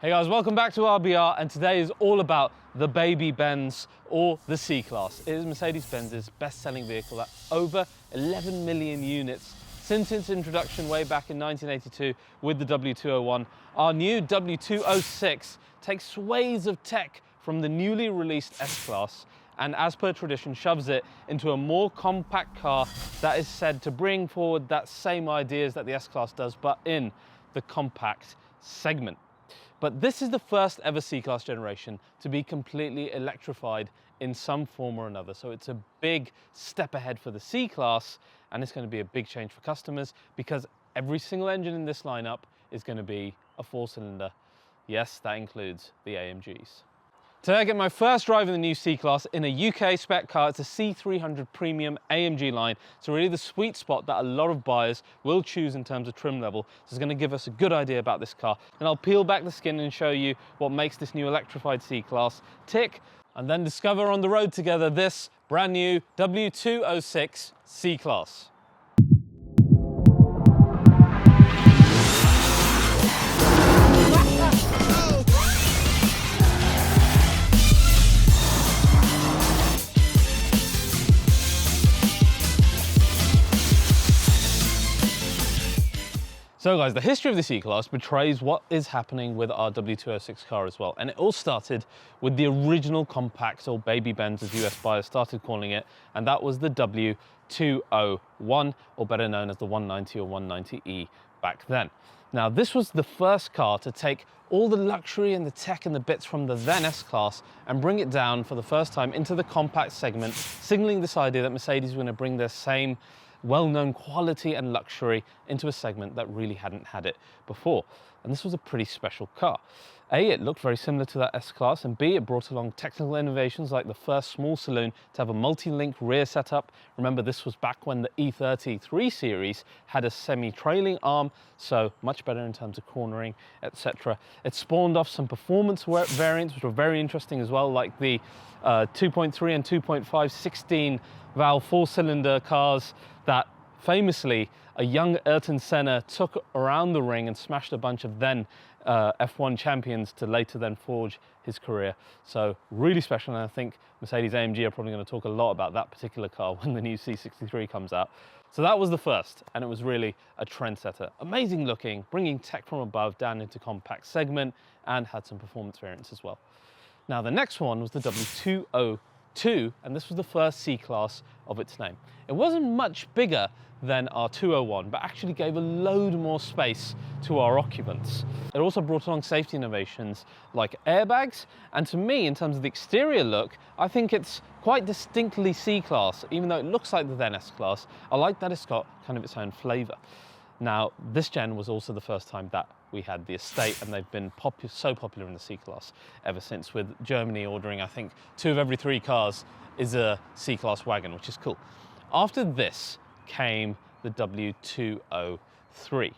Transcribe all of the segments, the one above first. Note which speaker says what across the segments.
Speaker 1: Hey guys, welcome back to RBR, and today is all about the Baby Benz, or the C-Class. It is Mercedes-Benz's best-selling vehicle at over 11 million units since its introduction way back in 1982 with the W201. Our new W206 takes swathes of tech from the newly released S-Class and, as per tradition, shoves it into a more compact car that is said to bring forward that same ideas that the S-Class does, but in the compact segment. But this is the first ever C-Class generation to be completely electrified in some form or another. So it's a big step ahead for the C-Class, and it's going to be a big change for customers because every single engine in this lineup is going to be a 4-cylinder. Yes, that includes the AMGs. Today I get my first drive in the new C-Class in a UK spec car. It's a C300 premium AMG line. So really the sweet spot that a lot of buyers will choose in terms of trim level. So it's going to give us a good idea about this car. And I'll peel back the skin and show you what makes this new electrified C-Class tick, and then discover on the road together this brand new W206 C-Class. So guys, the history of the C-Class betrays what is happening with our W206 car as well. And it all started with the original compact, or Baby Benz as US buyers started calling it, and that was the W201, or better known as the 190 or 190E back then. Now this was the first car to take all the luxury and the tech and the bits from the then S-Class and bring it down for the first time into the compact segment, signaling this idea that Mercedes were going to bring their same well-known quality and luxury into a segment that really hadn't had it before. And this was a pretty special car. A, it looked very similar to that S-Class, and B, it brought along technical innovations like the first small saloon to have a multi-link rear setup. Remember, this was back when the E30 3 Series had a semi-trailing arm, so much better in terms of cornering, etc. It spawned off some performance variants, which were very interesting as well, like the 2.3 and 2.5 16-valve 4-cylinder cars that famously a young Ayrton Senna took around the ring and smashed a bunch of then F1 champions to later then forge his career. So really special, and I think Mercedes AMG are probably going to talk a lot about that particular car when the new C63 comes out. So that was the first, and it was really a trendsetter. Amazing looking, bringing tech from above down into compact segment, and had some performance variants as well. Now the next one was the W202, and this was the first C-Class of its name. It wasn't much bigger than our 201, but actually gave a load more space to our occupants. It also brought along safety innovations like airbags, and to me, in terms of the exterior look, I think it's quite distinctly C-Class. Even though it looks like the then S-Class, I like that it's got kind of its own flavour. Now, this gen was also the first time that we had the estate, and they've been so popular in the C-Class ever since, with Germany ordering, I think, 2 of every 3 cars is a C-Class wagon, which is cool. After this came the W203.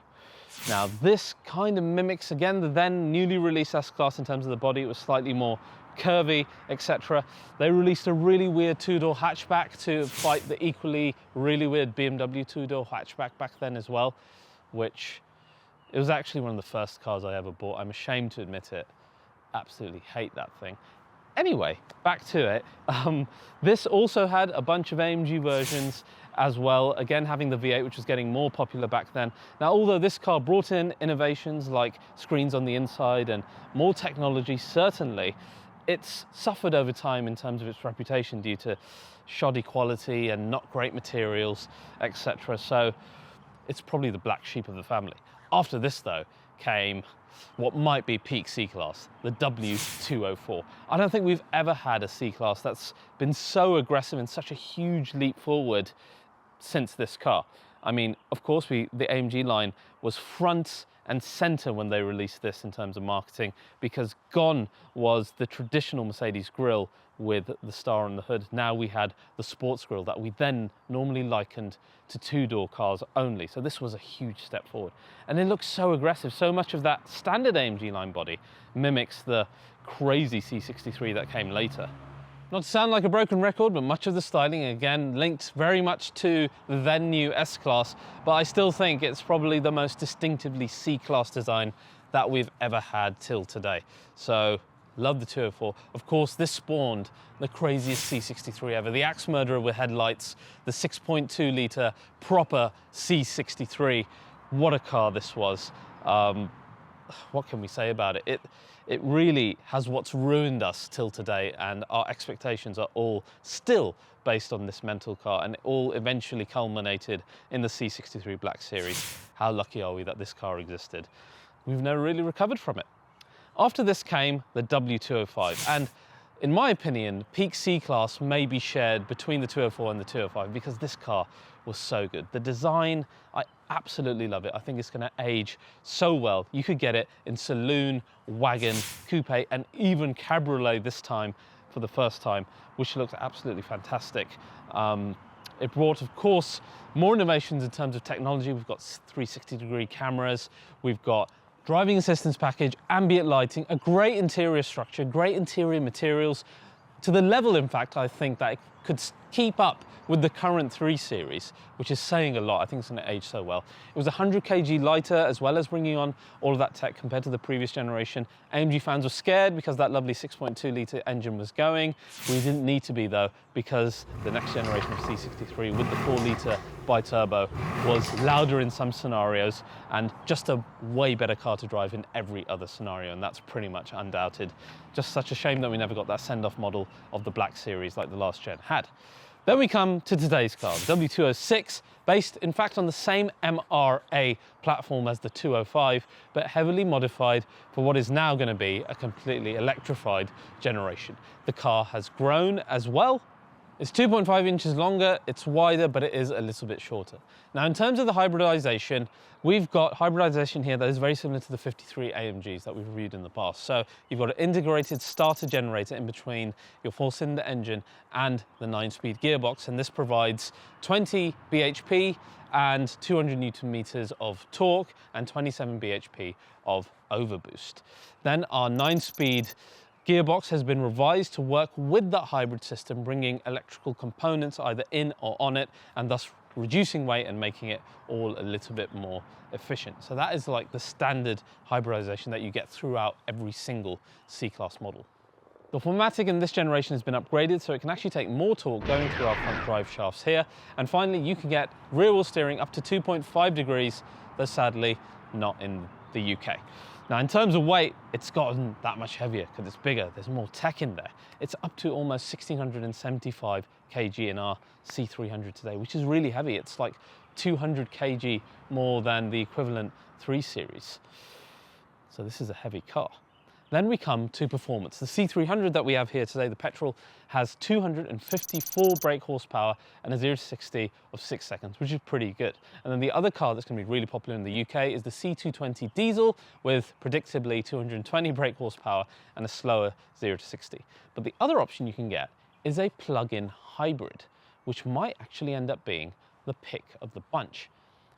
Speaker 1: Now, this kind of mimics, again, the then newly released S-Class in terms of the body. It was slightly more curvy, etc. They released a really weird 2-door hatchback to fight the equally really weird BMW 2-door hatchback back then as well, which it was actually one of the first cars I ever bought. I'm ashamed to admit it. Absolutely hate that thing. Anyway, back to it. This also had a bunch of AMG versions as well, again having the V8, which was getting more popular back then. Now, although this car brought in innovations like screens on the inside and more technology, certainly, it's suffered over time in terms of its reputation due to shoddy quality and not great materials, etc. So it's probably the black sheep of the family. After this, though, came what might be peak C-Class, the W204. I don't think we've ever had a C-Class that's been so aggressive and such a huge leap forward since this car. I mean, of course, the AMG line was front and center when they released this in terms of marketing, because gone was the traditional Mercedes grille with the star on the hood. Now we had the sports grille that we then normally likened to 2-door cars only. So this was a huge step forward. And it looks so aggressive. So much of that standard AMG line body mimics the crazy C63 that came later. Not to sound like a broken record, but much of the styling, again, linked very much to the then new S-Class, but I still think it's probably the most distinctively C-Class design that we've ever had till today. So love the 204. Of course, this spawned the craziest C63 ever, the axe murderer with headlights, the 6.2 litre proper C63. What a car this was. What can we say about it? It really has what's ruined us till today, and our expectations are all still based on this mental car, and it all eventually culminated in the C63 Black Series. How lucky are we that this car existed? We've never really recovered from it. After this came the W205, and in my opinion, peak C-Class may be shared between the 204 and the 205 because this car was so good. The design, I absolutely love it. I think it's going to age so well. You could get it in saloon, wagon, coupe, and even cabriolet this time for the first time, which looks absolutely fantastic. It brought, of course, more innovations in terms of technology. We've got 360-degree cameras, we've got driving assistance package, ambient lighting, a great interior structure, great interior materials, to the level, in fact, I think that it could keep up with the current 3 Series, which is saying a lot. I think it's going to age so well. It was 100 kg lighter, as well as bringing on all of that tech compared to the previous generation. AMG fans were scared because that lovely 6.2 litre engine was going. We didn't need to be, though, because the next generation of C63 with the 4 litre bi-turbo was louder in some scenarios and just a way better car to drive in every other scenario, and that's pretty much undoubted. Just such a shame that we never got that send-off model of the Black Series like the last gen had. Then we come to today's car, the W206, based in fact on the same MRA platform as the 205, but heavily modified for what is now going to be a completely electrified generation. The car has grown as well. It's 2.5 inches longer, it's wider, but it is a little bit shorter. Now, in terms of the hybridization, we've got hybridization here that is very similar to the 53 AMGs that we've reviewed in the past. So you've got an integrated starter generator in between your 4-cylinder engine and the 9-speed gearbox, and this provides 20 bhp and 200 Newton meters of torque and 27 bhp of overboost. Then our 9-speed gearbox has been revised to work with that hybrid system, bringing electrical components either in or on it, and thus reducing weight and making it all a little bit more efficient. So that is like the standard hybridization that you get throughout every single C-Class model. The 4MATIC in this generation has been upgraded so it can actually take more torque going through our front drive shafts here. And finally, you can get rear wheel steering up to 2.5 degrees, though sadly not in the UK. Now, in terms of weight, it's gotten that much heavier because it's bigger. There's more tech in there. It's up to almost 1,675 kg in our C300 today, which is really heavy. It's like 200 kg more than the equivalent 3 Series. So this is a heavy car. Then we come to performance. The C300 that we have here today, the petrol, has 254 brake horsepower and a 0 to 60 of 6 seconds, which is pretty good. And then the other car that's going to be really popular in the UK is the C220 diesel with predictably 220 brake horsepower and a slower 0 to 60. But the other option you can get is a plug-in hybrid, which might actually end up being the pick of the bunch.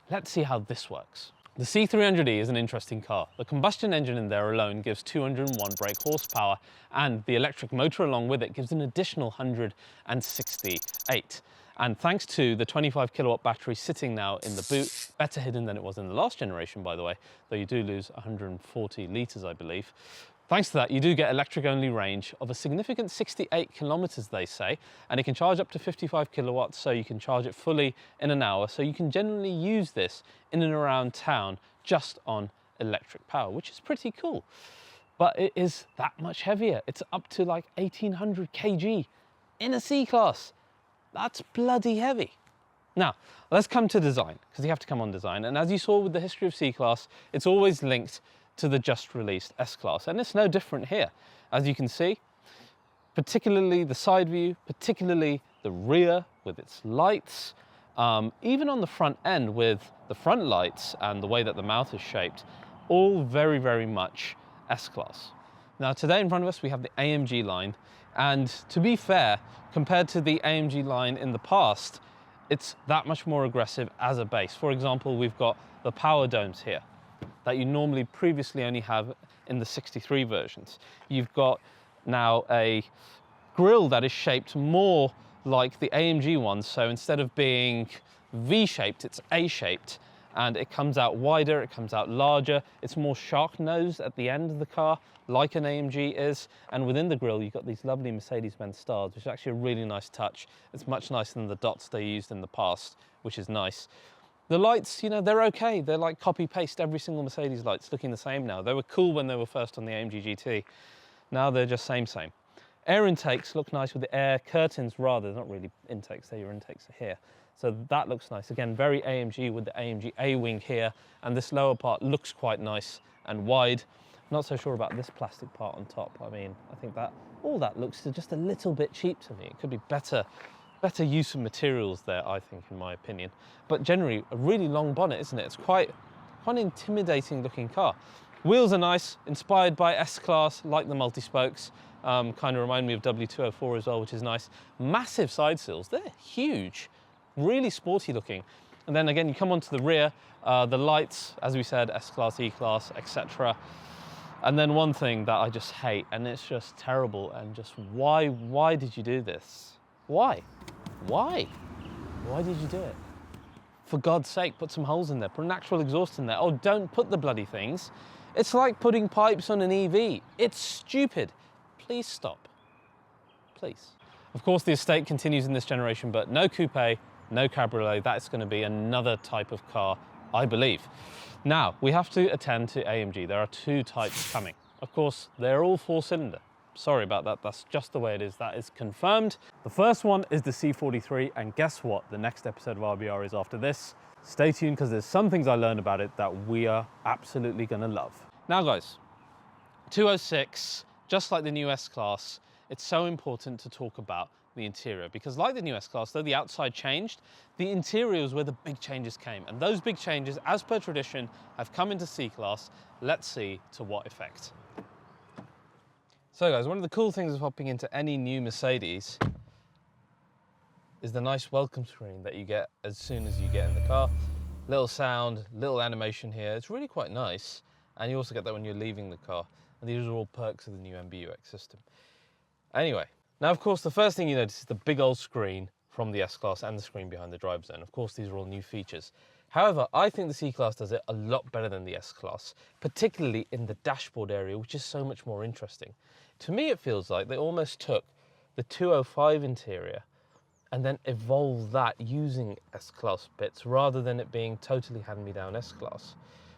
Speaker 1: Let's see how this works. The C300E is an interesting car. The combustion engine in there alone gives 201 brake horsepower, and the electric motor along with it gives an additional 168. And thanks to the 25 kilowatt battery sitting now in the boot, better hidden than it was in the last generation, by the way, though you do lose 140 litres, I believe. Thanks to that, you do get electric-only range of a significant 68 kilometers, they say, and it can charge up to 55 kilowatts, so you can charge it fully in an hour. So you can generally use this in and around town just on electric power, which is pretty cool. But it is that much heavier. It's up to like 1,800 kg in a C-Class. That's bloody heavy. Now, let's come to design, because you have to come on design. And as you saw with the history of C-Class, it's always linked to the just released S-Class, and it's no different here. As you can see, particularly the side view, particularly the rear with its lights, even on the front end with the front lights and the way that the mouth is shaped, all very, very much S-Class. Now today in front of us we have the AMG line, and to be fair, compared to the AMG line in the past, it's that much more aggressive as a base. For example, we've got the power domes here that you normally previously only have in the 63 versions. You've got now a grille that is shaped more like the AMG ones, so instead of being V-shaped, it's A-shaped, and it comes out wider, it comes out larger. It's more shark nose at the end of the car, like an AMG is. And within the grille, you've got these lovely Mercedes Benz stars, which is actually a really nice touch. It's much nicer than the dots they used in the past, which is nice. The lights, you know, they're okay. They're like copy paste. Every single Mercedes light's looking the same now. They were cool when they were first on the AMG GT. Now they're just same. Air intakes look nice with the air curtains, rather, they're not really intakes, they're your intakes are here. So that looks nice. Again, very AMG with the AMG A-wing here, and this lower part looks quite nice and wide. Not so sure about this plastic part on top. I mean, I think that all that looks just a little bit cheap to me. It could be better use of materials there, I think, in my opinion. But generally, a really long bonnet, isn't it? It's quite an intimidating looking car. Wheels are nice, inspired by S-Class, like the multi-spokes. Kind of remind me of W204 as well, which is nice. Massive side sills, they're huge, really sporty looking. And then again, you come onto the rear, the lights, as we said, S-Class, E-Class, etc. And then one thing that I just hate, and it's just terrible, and just why did you do this? Why did you do it? For God's sake, put some holes in there, put an actual exhaust in there. Oh, don't put the bloody things. It's like putting pipes on an EV. It's stupid. Please stop, please. Of course, the estate continues in this generation, but no coupe, no cabriolet. That's going to be another type of car, I believe. Now, we have to attend to AMG. There are two types coming. Of course, they're all 4-cylinder. Sorry about that, that's just the way it is. That is confirmed. The first one is the C43, and guess what? The next episode of RBR is after this. Stay tuned, because there's some things I learned about it that we are absolutely going to love. Now, guys, 206, just like the new S-Class, it's so important to talk about the interior, because like the new S-Class, though the outside changed, the interior is where the big changes came. And those big changes, as per tradition, have come into C-Class. Let's see to what effect. So guys, one of the cool things of hopping into any new Mercedes is the nice welcome screen that you get as soon as you get in the car. Little sound, little animation here. It's really quite nice. And you also get that when you're leaving the car. And these are all perks of the new MBUX system. Anyway, now of course the first thing you notice is the big old screen from the S-Class and the screen behind the driver's zone. Of course, these are all new features. However, I think the C-Class does it a lot better than the S-Class, particularly in the dashboard area, which is so much more interesting. To me, it feels like they almost took the 205 interior and then evolved that using S-Class bits rather than it being totally hand-me-down S-Class.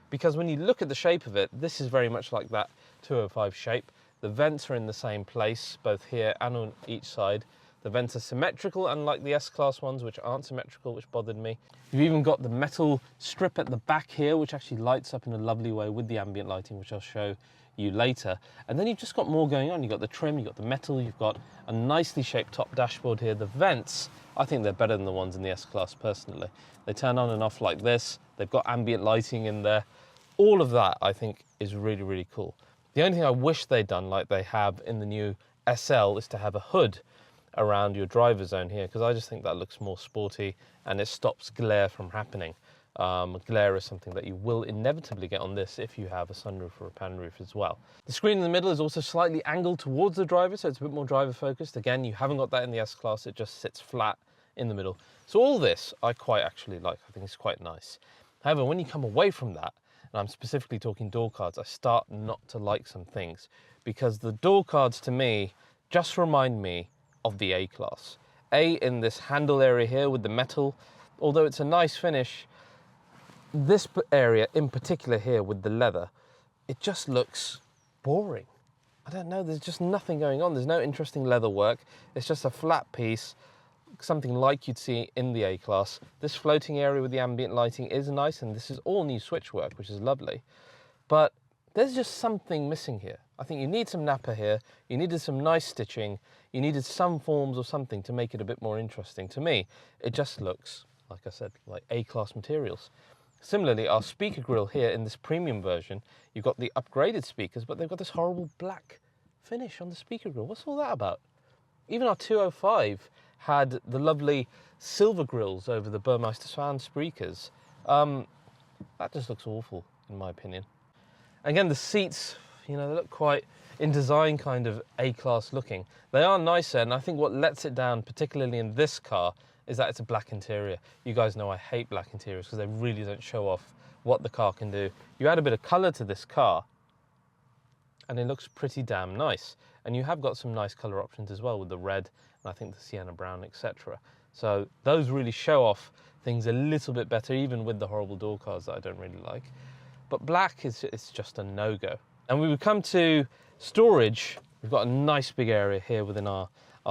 Speaker 1: Because when you look at the shape of it, this is very much like that 205 shape. The vents are in the same place, both here and on each side. The vents are symmetrical, unlike the S-Class ones, which aren't symmetrical, which bothered me. You've even got the metal strip at the back here, which actually lights up in a lovely way with the ambient lighting, which I'll show you later. And then you've just got more going on. You've got the trim, you've got the metal, you've got a nicely shaped top dashboard here. The vents, I think they're better than the ones in the S-Class personally. They turn on and off like this. They've got ambient lighting in there. All of that, I think, is really, really cool. The only thing I wish they'd done, like they have in the new SL, is to have a hood around your driver zone here, because I just think that looks more sporty and it stops glare from happening. Glare is something that you will inevitably get on this if you have a sunroof or a pan roof as well. The screen in the middle is also slightly angled towards the driver, so it's a bit more driver focused. Again, you haven't got that in the S-Class, it just sits flat in the middle. So all this I quite actually like. I think it's quite nice. However, when you come away from that, and I'm specifically talking door cards, I start not to like some things, because the door cards to me just remind me of the A-Class. In this handle area here with the metal, although it's a nice finish, this area in particular here with the leather, it just looks boring. I don't know, there's just nothing going on. There's no interesting leather work. It's just a flat piece, something like you'd see in the A-Class. This floating area with the ambient lighting is nice, and this is all new switch work, which is lovely. But there's just something missing here. I think you need some nappa here, you needed some nice stitching, you needed some forms or something to make it a bit more interesting. To me, it just looks, like I said, like A-Class materials. Similarly, our speaker grille here in this premium version, you've got the upgraded speakers, but they've got this horrible black finish on the speaker grille. What's all that about? Even our 205 had the lovely silver grills over the Burmeister Sound speakers. That just looks awful, in my opinion. Again, the seats, you know, they look quite, in design, kind of A-Class looking. They are nicer, and I think what lets it down, particularly in this car, is that it's a black interior. You guys know I hate black interiors because they really don't show off what the car can do. You add a bit of color to this car and it looks pretty damn nice. And you have got some nice color options as well with the red and I think the sienna brown, etc. So those really show off things a little bit better, even with the horrible door cars that I don't really like. But black is just a no-go. And we would come to storage. We've got a nice big area here within our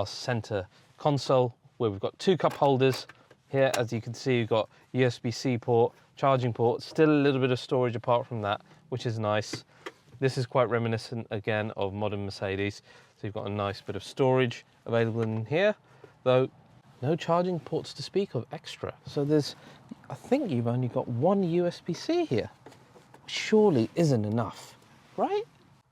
Speaker 1: center console where we've got 2 cup holders. Here, as you can see, you've got USB-C port, charging port, still a little bit of storage apart from that, which is nice. This is quite reminiscent, again, of modern Mercedes. So you've got a nice bit of storage available in here, though no charging ports to speak of extra. So I think you've only got 1 USB-C here. Surely isn't enough, right?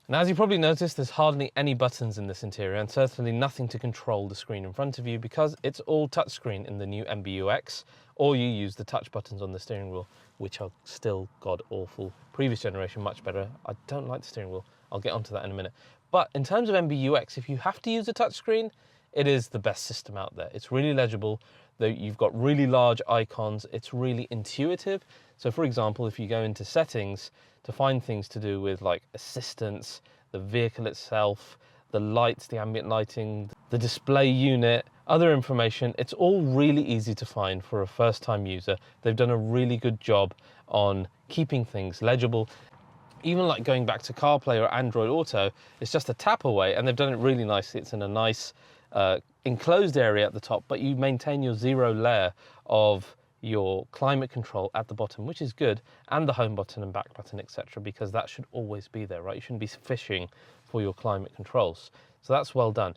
Speaker 1: Now, as you probably noticed, there's hardly any buttons in this interior and certainly nothing to control the screen in front of you because it's all touchscreen in the new MBUX, or you use the touch buttons on the steering wheel, which are still god-awful. Previous generation, much better. I don't like the steering wheel. I'll get onto that in a minute. But in terms of MBUX, if you have to use a touchscreen, it is the best system out there. It's really legible. You've got really large icons. It's really intuitive. So for example, if you go into settings to find things to do with like assistance, the vehicle itself, the lights, the ambient lighting, the display unit, other information, it's all really easy to find for a first-time user. They've done a really good job on keeping things legible. Even like going back to CarPlay or Android Auto, it's just a tap away and they've done it really nicely. It's in a nice enclosed area at the top, but you maintain your 0 layer of your climate control at the bottom, which is good, and the home button and back button, etc., because that should always be there, right? You shouldn't be fishing for your climate controls. So that's well done.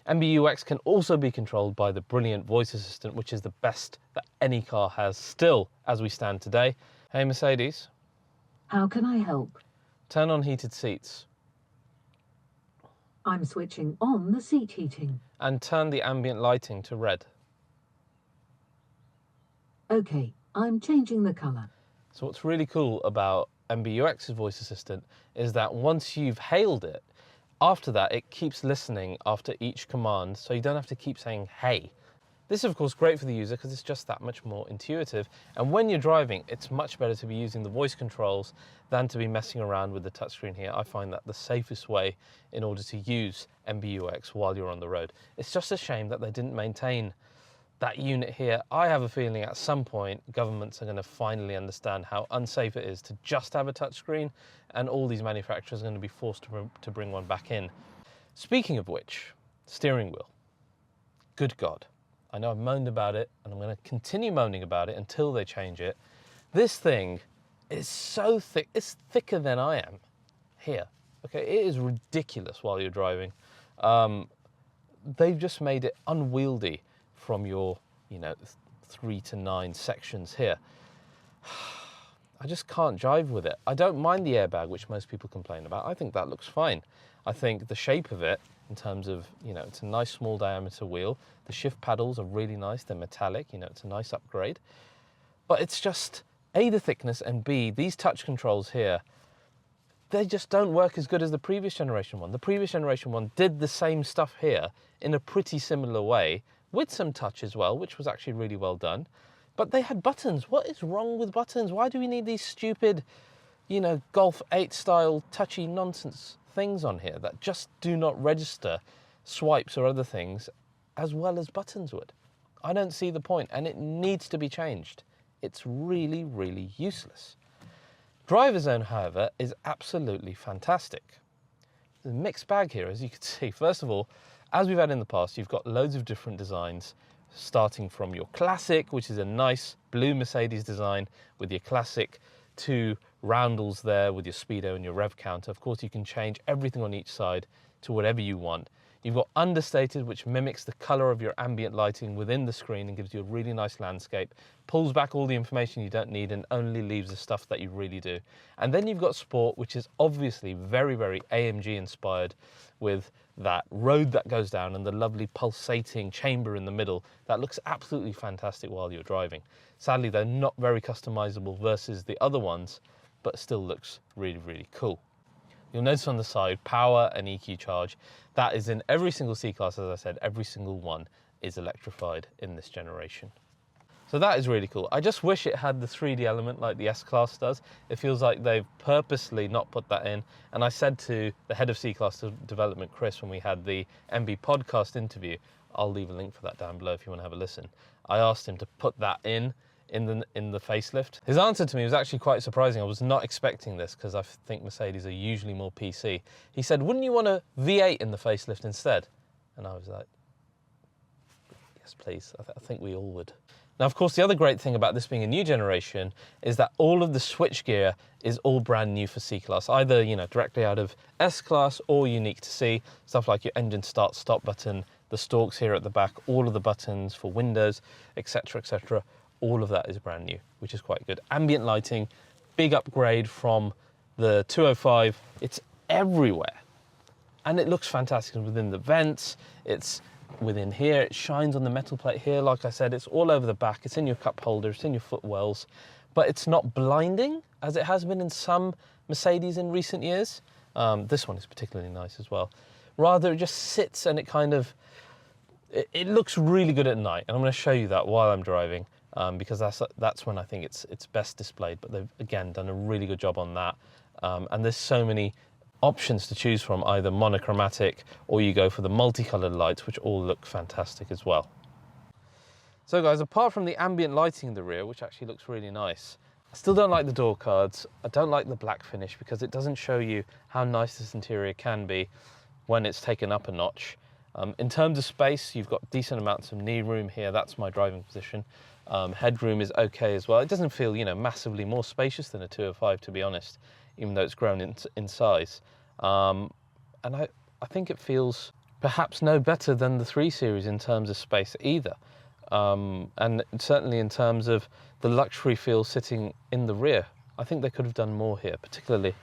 Speaker 1: MBUX can also be controlled by the brilliant voice assistant, which is the best that any car has still as we stand today. Hey Mercedes.
Speaker 2: How can I help?
Speaker 1: Turn on heated seats.
Speaker 2: I'm switching on the seat heating.
Speaker 1: And turn the ambient lighting to red.
Speaker 2: Okay, I'm changing the colour.
Speaker 1: So what's really cool about MBUX's voice assistant is that once you've hailed it, after that it keeps listening after each command, so you don't have to keep saying hey. This is of course great for the user because it's just that much more intuitive, and when you're driving it's much better to be using the voice controls than to be messing around with the touchscreen here. I find that the safest way in order to use MBUX while you're on the road. It's just a shame that they didn't maintain that unit here. I have a feeling at some point governments are going to finally understand how unsafe it is to just have a touchscreen, and all these manufacturers are going to be forced to bring one back in. Speaking of which, steering wheel. Good God. I know I've moaned about it and I'm going to continue moaning about it until they change it. This thing is so thick. It's thicker than I am here. Okay, it is ridiculous while you're driving. They've just made it unwieldy from your, 3 to 9 sections here. I just can't jive with it. I don't mind the airbag, which most people complain about. I think that looks fine. I think the shape of it, in terms of, it's a nice small diameter wheel. The shift paddles are really nice. They're metallic, it's a nice upgrade. But it's just, A, the thickness, and B, these touch controls here, they just don't work as good as the previous generation one. The previous generation one did the same stuff here in a pretty similar way, with some touch as well, which was actually really well done. But they had buttons. What is wrong with buttons? Why do we need these stupid, Golf 8 style touchy nonsense things on here that just do not register swipes or other things as well as buttons would? I don't see the point, and it needs to be changed. It's really, really useless. Driver zone, however, is absolutely fantastic. There's a mixed bag here, as you can see. First of all, as we've had in the past, you've got loads of different designs, starting from your classic, which is a nice blue Mercedes design with your classic 2 roundels there with your speedo and your rev counter. Of course, you can change everything on each side to whatever you want. You've got understated, which mimics the color of your ambient lighting within the screen and gives you a really nice landscape, pulls back all the information you don't need and only leaves the stuff that you really do. And then you've got sport, which is obviously very, very AMG inspired, with that road that goes down and the lovely pulsating chamber in the middle. That looks absolutely fantastic while you're driving. Sadly, they're not very customizable versus the other ones, but still looks really, really cool. You'll notice on the side, power and EQ charge. That is in every single C-Class, as I said, every single one is electrified in this generation. So that is really cool. I just wish it had the 3D element like the S-Class does. It feels like they've purposely not put that in. And I said to the head of C-Class development, Chris, when we had the MB podcast interview, I'll leave a link for that down below if you want to have a listen. I asked him to put that in the facelift. His answer to me was actually quite surprising. I was not expecting this because I think Mercedes are usually more PC. He said, wouldn't you want a V8 in the facelift instead? And I was like, yes, please. I think we all would. Now, of course, the other great thing about this being a new generation is that all of the switchgear is all brand new for C-Class, either, you know, directly out of S-Class or unique to C. Stuff like your engine start stop button, the stalks here at the back, all of the buttons for windows, etc., etc. All of that is brand new, which is quite good. Ambient lighting, big upgrade from the 205. It's everywhere. And it looks fantastic within the vents. It's within here, it shines on the metal plate here. Like I said, it's all over the back. It's in your cup holder, it's in your footwells, but it's not blinding as it has been in some Mercedes in recent years. This one is particularly nice as well. Rather, it just sits and it kind of, it looks really good at night. And I'm going to show you that while I'm driving, because that's when I think it's best displayed. But they've, again, done a really good job on that. And there's so many options to choose from, either monochromatic or you go for the multicolored lights, which all look fantastic as well. So guys, apart from the ambient lighting in the rear, which actually looks really nice, I still don't like the door cards. I don't like the black finish because it doesn't show you how nice this interior can be when it's taken up a notch. In terms of space, you've got decent amounts of knee room here. That's my driving position. Headroom is okay as well. It doesn't feel, you know, massively more spacious than a 205, to be honest, even though it's grown in size. And I think it feels perhaps no better than the 3 Series in terms of space either. And certainly in terms of the luxury feel sitting in the rear. I think they could have done more here, particularly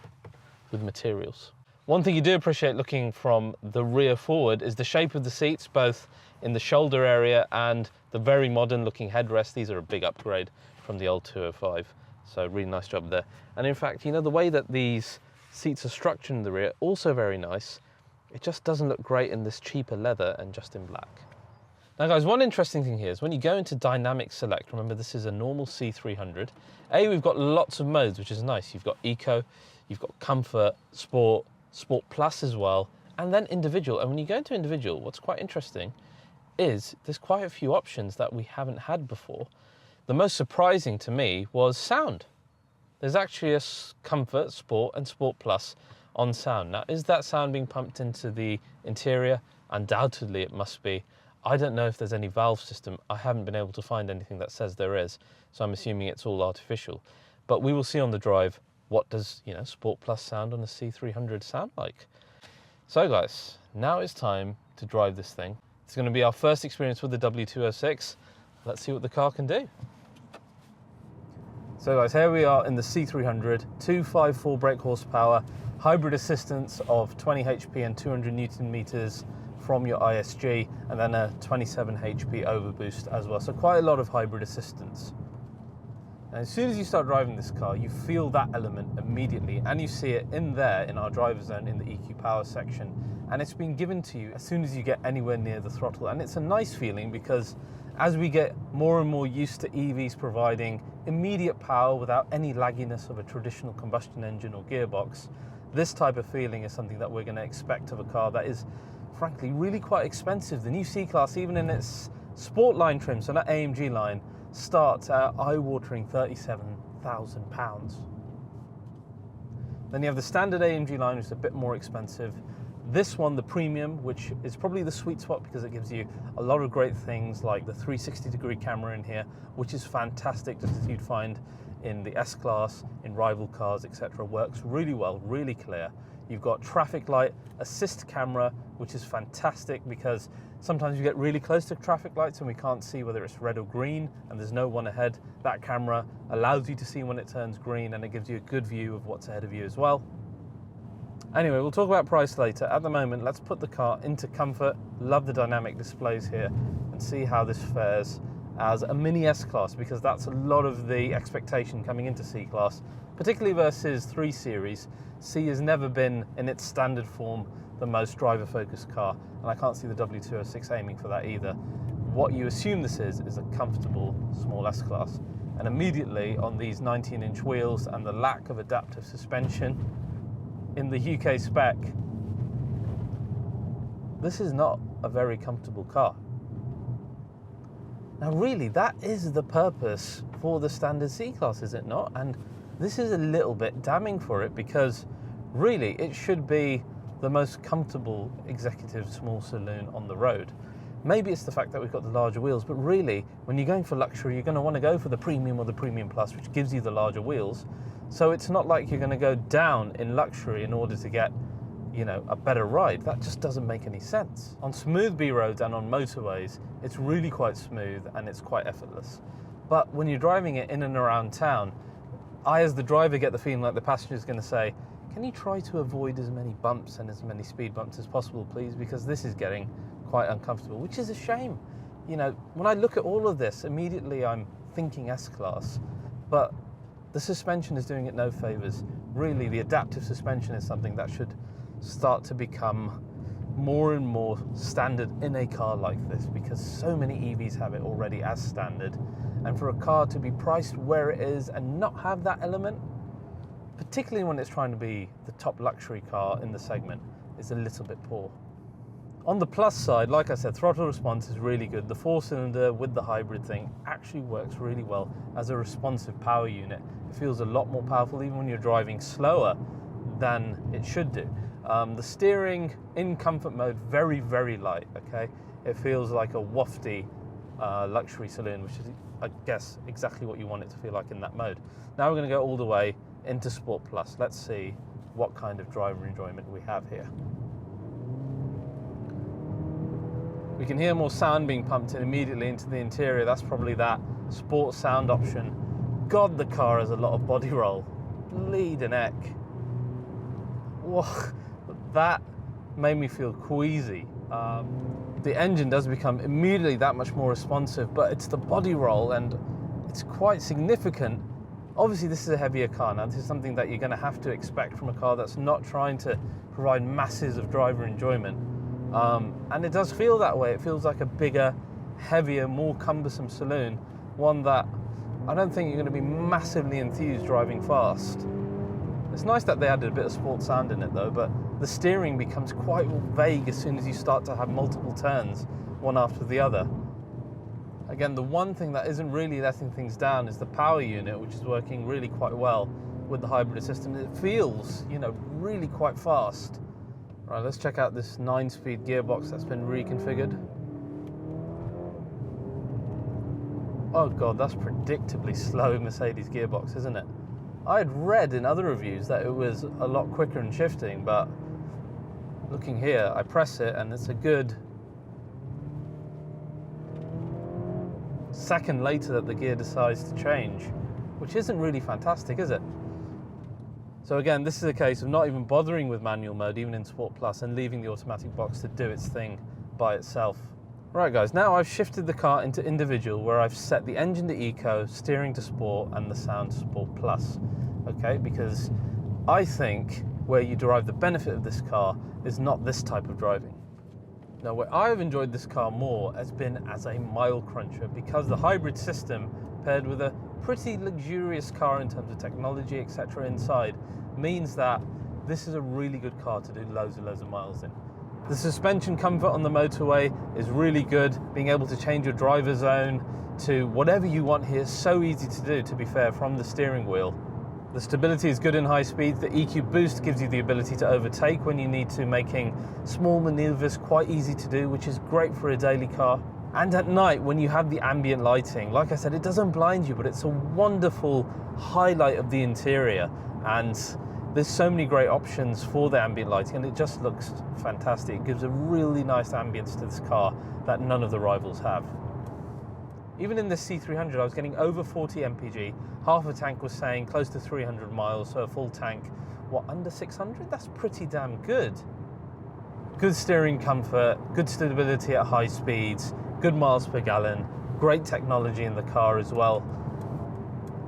Speaker 1: with materials. One thing you do appreciate looking from the rear forward is the shape of the seats, both in the shoulder area and the very modern looking headrest. These are a big upgrade from the old 205. So really nice job there. And in fact, you know, the way that these seats are structured in the rear, also very nice. It just doesn't look great in this cheaper leather and just in black. Now guys, one interesting thing here is when you go into dynamic select, remember this is a normal C300. We've got lots of modes, which is nice. You've got eco, you've got comfort, sport, sport plus as well, and then individual. And when you go into individual, what's quite interesting is there's quite a few options that we haven't had before. The most surprising to me was sound. There's actually a comfort, sport and sport plus on sound. Now, is that sound being pumped into the interior? Undoubtedly it must be. I don't know if there's any valve system. I haven't been able to find anything that says there is, so I'm assuming it's all artificial. But we will see on the drive, what does, you know, sport plus sound on a C300 sound like? So guys, now it's time to drive this thing. It's going to be our first experience with the W206. Let's see what the car can do. So guys, here we are in the C300, 254 brake horsepower, hybrid assistance of 20 HP and 200 Newton meters from your ISG, and then a 27 HP overboost as well. So quite a lot of hybrid assistance. And as soon as you start driving this car, you feel that element immediately, and you see it in there in our driver zone in the EQ power section. And it's been given to you as soon as you get anywhere near the throttle. And it's a nice feeling because as we get more and more used to EVs providing immediate power without any lagginess of a traditional combustion engine or gearbox, this type of feeling is something that we're going to expect of a car that is, frankly, really quite expensive. The new C-Class, even in its sport line trim, so that AMG line, starts at eye-watering £37,000. Then you have the standard AMG line, which is a bit more expensive. This one, the premium, which is probably the sweet spot because it gives you a lot of great things like the 360-degree camera in here, which is fantastic, just as you'd find in the S-Class, in rival cars, etc. Works really well, really clear. You've got traffic light assist camera, which is fantastic because sometimes you get really close to traffic lights and we can't see whether it's red or green and there's no one ahead. That camera allows you to see when it turns green and it gives you a good view of what's ahead of you as well. Anyway, we'll talk about price later. At the moment, let's put the car into comfort. Love the dynamic displays here and see how this fares as a mini S-Class, because that's a lot of the expectation coming into C-Class, particularly versus 3 Series. C has never been, in its standard form, the most driver-focused car, and I can't see the W206 aiming for that either. what you assume this is a comfortable small S-Class. And immediately on these 19-inch wheels and the lack of adaptive suspension in the UK spec, this is not a very comfortable car. Now really, that is the purpose for the standard C-Class, is it not? And this is a little bit damning for it, because really it should be the most comfortable executive small saloon on the road. Maybe it's the fact that we've got the larger wheels, but really, when you're going for luxury, you're going to want to go for the Premium or the Premium Plus, which gives you the larger wheels. So it's not like you're going to go down in luxury in order to get, you know, a better ride. That just doesn't make any sense. On smooth B roads and on motorways, it's really quite smooth and it's quite effortless. But when you're driving it in and around town, I, as the driver, get the feeling like the passenger is going to say, can you try to avoid as many bumps and as many speed bumps as possible, please? Because this is getting quite uncomfortable, which is a shame. You know, when I look at all of this, immediately I'm thinking S-Class, but the suspension is doing it no favors. Really, the adaptive suspension is something that should start to become more and more standard in a car like this, because so many EVs have it already as standard. And for a car to be priced where it is and not have that element, particularly when it's trying to be the top luxury car in the segment, is a little bit poor. On the plus side, like I said, throttle response is really good. The 4-cylinder with the hybrid thing actually works really well as a responsive power unit. It feels a lot more powerful even when you're driving slower than it should do. The steering in comfort mode, very, very light, okay? It feels like a wafty luxury saloon, which is, I guess, exactly what you want it to feel like in that mode. Now we're going to go all the way into Sport Plus. Let's see what kind of driver enjoyment we have here. We can hear more sound being pumped in immediately into the interior. That's probably that sport sound option. God, the car has a lot of body roll. Bleeding heck. Whoa, that made me feel queasy. The engine does become immediately that much more responsive, but it's the body roll, and it's quite significant. Obviously, this is a heavier car now. This is something that you're going to have to expect from a car that's not trying to provide masses of driver enjoyment. And it does feel that way. It feels like a bigger, heavier, more cumbersome saloon, one that I don't think you're going to be massively enthused driving fast. It's nice that they added a bit of sport sound in it though, but the steering becomes quite vague as soon as you start to have multiple turns, one after the other. Again, the one thing that isn't really letting things down is the power unit, which is working really quite well with the hybrid system. It feels, you know, really quite fast. Right, let's check out this 9-speed gearbox that's been reconfigured. Oh God, that's predictably slow Mercedes gearbox, isn't it? I had read in other reviews that it was a lot quicker in shifting, but looking here, I press it and it's a good second later that the gear decides to change, which isn't really fantastic, is it? So again, this is a case of not even bothering with manual mode, even in Sport Plus, and leaving the automatic box to do its thing by itself. Right guys, now I've shifted the car into individual, where I've set the engine to eco, steering to sport, and the sound to Sport Plus. Okay, because I think where you derive the benefit of this car is not this type of driving. Now, where I've enjoyed this car more has been as a mile cruncher, because the hybrid system paired with a pretty luxurious car in terms of technology, etc. inside, means that this is a really good car to do loads and loads of miles in. The suspension comfort on the motorway is really good. Being able to change your driver zone to whatever you want here is so easy to do, to be fair, from the steering wheel. The stability is good in high speeds. The EQ boost gives you the ability to overtake when you need to, making small maneuvers quite easy to do, which is great for a daily car. And at night, when you have the ambient lighting, like I said, it doesn't blind you, but it's a wonderful highlight of the interior. And there's so many great options for the ambient lighting, and it just looks fantastic. It gives a really nice ambience to this car that none of the rivals have. Even in this C300, I was getting over 40 mpg. Half a tank was saying close to 300 miles, so a full tank, what, under 600? That's pretty damn good. Good steering comfort, good stability at high speeds, good miles per gallon, great technology in the car as well.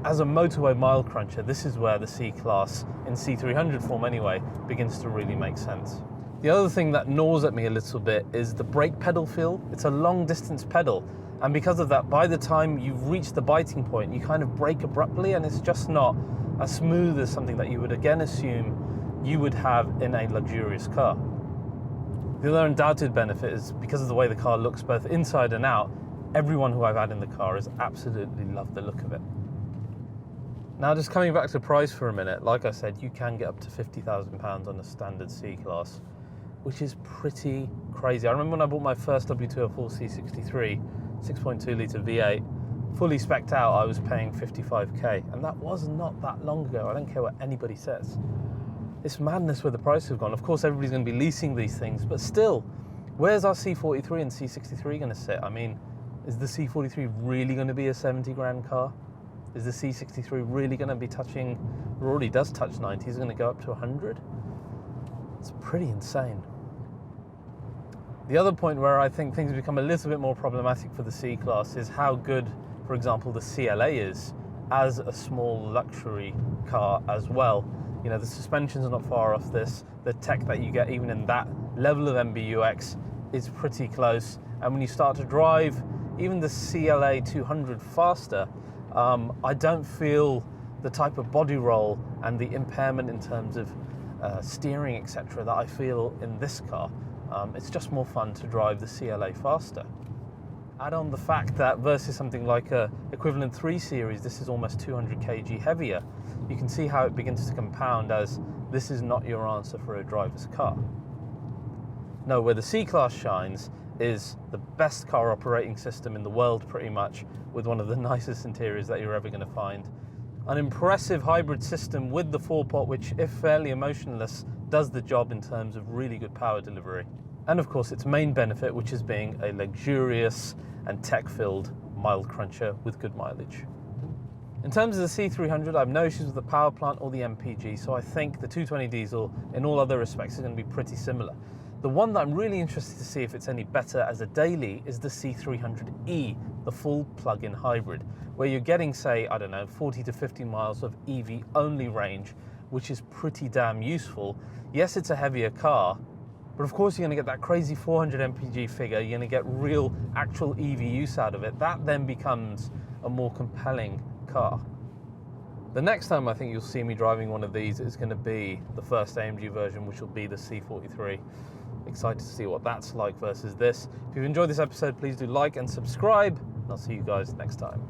Speaker 1: As a motorway mile cruncher, this is where the C-Class, in C300 form anyway, begins to really make sense. The other thing that gnaws at me a little bit is the brake pedal feel. It's a long distance pedal, and because of that, by the time you've reached the biting point, you kind of brake abruptly, and it's just not as smooth as something that you would again assume you would have in a luxurious car. The other undoubted benefit is because of the way the car looks both inside and out, everyone who I've had in the car has absolutely loved the look of it. Now, just coming back to price for a minute, like I said, you can get up to £50,000 on a standard C-Class, which is pretty crazy. I remember when I bought my first W204 C63, 6.2 litre V8, fully spec'd out, I was paying 55k, and that was not that long ago. I don't care what anybody says. It's madness where the prices have gone. Of course, everybody's going to be leasing these things, but still, where's our C43 and C63 going to sit? I mean, is the C43 really going to be a 70 grand car? Is the C63 really going to be touching, it already does touch 90, is it going to go up to 100? It's pretty insane. The other point where I think things become a little bit more problematic for the C-Class is how good, for example, the CLA is as a small luxury car as well. You know, the suspensions are not far off this. The tech that you get even in that level of MBUX is pretty close. And when you start to drive even the CLA 200 faster, I don't feel the type of body roll and the impairment in terms of steering, etc., that I feel in this car. It's just more fun to drive the CLA faster. Add on the fact that versus something like a equivalent 3 Series, this is almost 200 kg heavier. You can see how it begins to compound as this is not your answer for a driver's car. No, where the C-Class shines is the best car operating system in the world, pretty much, with one of the nicest interiors that you're ever going to find. An impressive hybrid system with the 4-pot, which, if fairly emotionless, does the job in terms of really good power delivery. And of course, its main benefit, which is being a luxurious and tech-filled mild cruncher with good mileage. In terms of the C300, I have no issues with the power plant or the MPG, so I think the 220 diesel, in all other respects, is going to be pretty similar. The one that I'm really interested to see if it's any better as a daily is the C300E, the full plug-in hybrid, where you're getting, say, I don't know, 40 to 50 miles of EV-only range, which is pretty damn useful. Yes, it's a heavier car, but of course you're going to get that crazy 400 mpg figure, you're going to get real, actual EV use out of it. That then becomes a more compelling car. The next time I think you'll see me driving one of these is going to be the first AMG version, which will be the C43. Excited to see what that's like versus this. If you've enjoyed this episode, please do like and subscribe, and I'll see you guys next time.